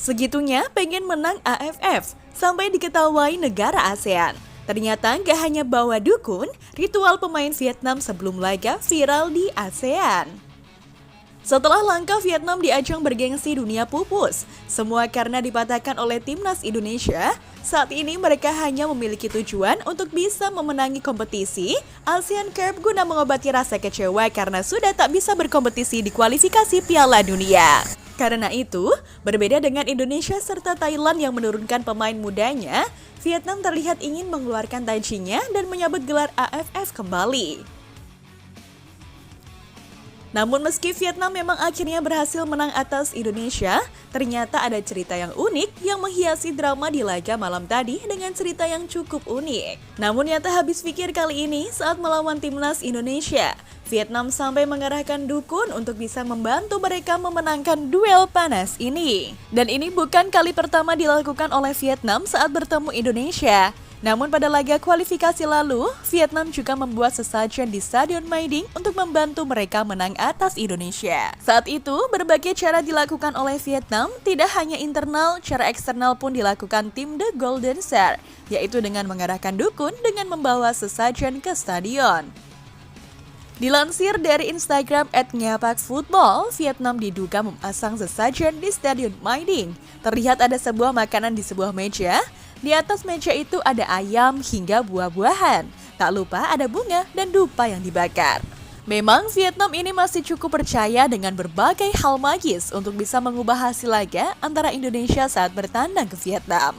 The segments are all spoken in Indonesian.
Segitunya pengen menang AFF, sampai diketawai negara ASEAN. Ternyata gak hanya bawa dukun, ritual pemain Vietnam sebelum laga viral di ASEAN. Setelah langkah Vietnam di ajang bergengsi dunia pupus, semua karena dipatahkan oleh timnas Indonesia, saat ini mereka hanya memiliki tujuan untuk bisa memenangi kompetisi Asian Cup guna mengobati rasa kecewa karena sudah tak bisa berkompetisi di kualifikasi Piala Dunia. Karena itu, berbeda dengan Indonesia serta Thailand yang menurunkan pemain mudanya, Vietnam terlihat ingin mengeluarkan tajinya dan menyabet gelar AFF kembali. Namun meski Vietnam memang akhirnya berhasil menang atas Indonesia, ternyata ada cerita yang unik yang menghiasi drama di laga malam tadi dengan cerita yang cukup unik. Namun nyata habis pikir kali ini saat melawan timnas Indonesia, Vietnam sampai mengerahkan dukun untuk bisa membantu mereka memenangkan duel panas ini. Dan ini bukan kali pertama dilakukan oleh Vietnam saat bertemu Indonesia. Namun pada laga kualifikasi lalu, Vietnam juga membuat sesajen di Stadion My Dinh untuk membantu mereka menang atas Indonesia. Saat itu, berbagai cara dilakukan oleh Vietnam, tidak hanya internal, cara eksternal pun dilakukan tim The Golden Star, yaitu dengan mengarahkan dukun dengan membawa sesajen ke stadion. Dilansir dari Instagram @ngapakfootball, Vietnam diduga memasang sesajen di Stadion My Dinh. Terlihat ada sebuah makanan di sebuah meja. Di atas meja itu ada ayam hingga buah-buahan. Tak lupa ada bunga dan dupa yang dibakar. Memang Vietnam ini masih cukup percaya dengan berbagai hal magis untuk bisa mengubah hasil laga antara Indonesia saat bertandang ke Vietnam.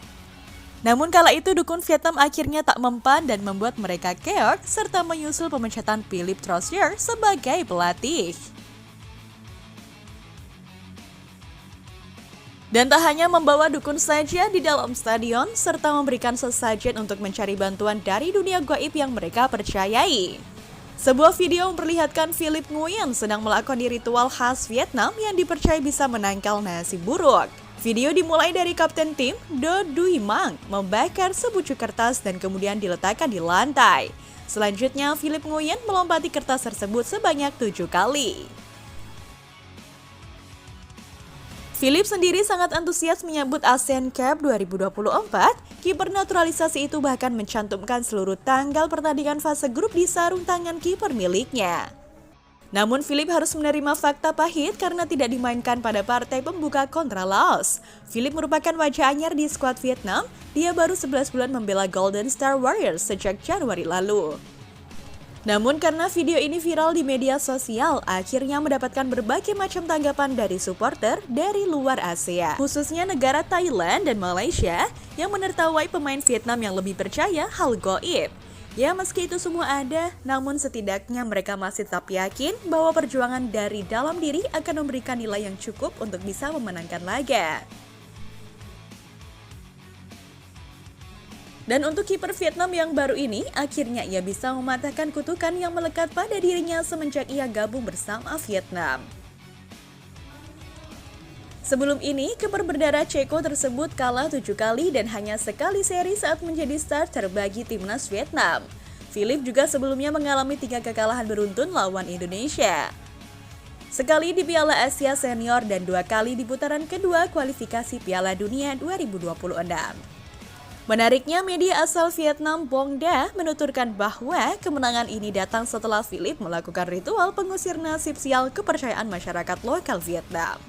Namun kala itu dukun Vietnam akhirnya tak mempan dan membuat mereka keok serta menyusul pemecatan Philippe Troussier sebagai pelatih. Dan tak hanya membawa dukun saja di dalam stadion, serta memberikan sesajen untuk mencari bantuan dari dunia gaib yang mereka percayai. Sebuah video memperlihatkan Philippe Nguyen sedang melakoni ritual khas Vietnam yang dipercaya bisa menangkal nasib buruk. Video dimulai dari kapten tim, Do Duy Mang, membakar sebucuk kertas dan kemudian diletakkan di lantai. Selanjutnya, Philippe Nguyen melompati kertas tersebut sebanyak 7 kali. Philippe sendiri sangat antusias menyambut Asian Cup 2024. Kiper naturalisasi itu bahkan mencantumkan seluruh tanggal pertandingan fase grup di sarung tangan kiper miliknya. Namun Philippe harus menerima fakta pahit karena tidak dimainkan pada partai pembuka kontra Laos. Philippe merupakan wajah anyar di skuad Vietnam. Dia baru 11 bulan membela Golden Star Warriors sejak Januari lalu. Namun karena video ini viral di media sosial, akhirnya mendapatkan berbagai macam tanggapan dari supporter dari luar Asia. Khususnya negara Thailand dan Malaysia yang menertawai pemain Vietnam yang lebih percaya hal gaib. Ya meski itu semua ada, namun setidaknya mereka masih tetap yakin bahwa perjuangan dari dalam diri akan memberikan nilai yang cukup untuk bisa memenangkan laga. Dan untuk kiper Vietnam yang baru ini, akhirnya ia bisa mematahkan kutukan yang melekat pada dirinya semenjak ia gabung bersama Vietnam. Sebelum ini, kiper berdarah Ceko tersebut kalah 7 kali dan hanya sekali seri saat menjadi starter bagi timnas Vietnam. Philippe juga sebelumnya mengalami 3 kekalahan beruntun lawan Indonesia. Sekali di Piala Asia Senior dan 2 kali di putaran kedua kualifikasi Piala Dunia 2026. Menariknya, media asal Vietnam Bong Da menuturkan bahwa kemenangan ini datang setelah Philippe melakukan ritual pengusir nasib sial kepercayaan masyarakat lokal Vietnam.